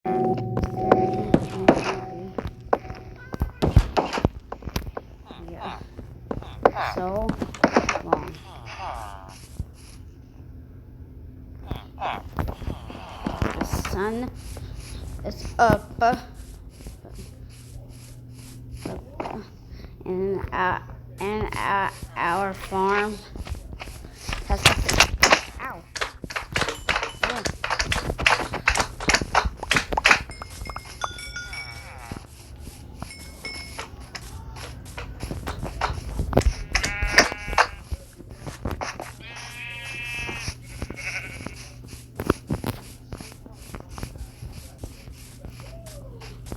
Yeah. So long. The sun is up, and our farm has ow. Yeah.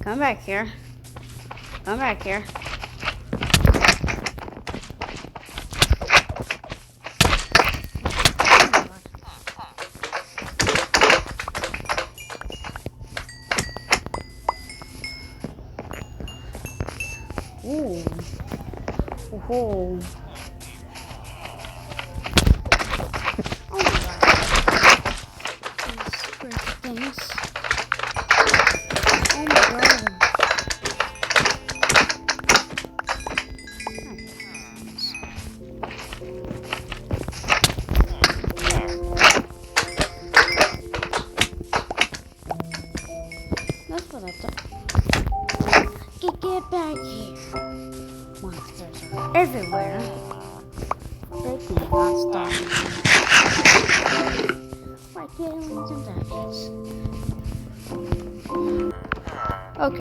Come back here. Come back here. Ooh. Oh. Oh my god. These crazy things. Oh my god. That's what I thought. Get back here. Monsters are everywhere. They cannot stop me. Like aliens and dragons. Okay.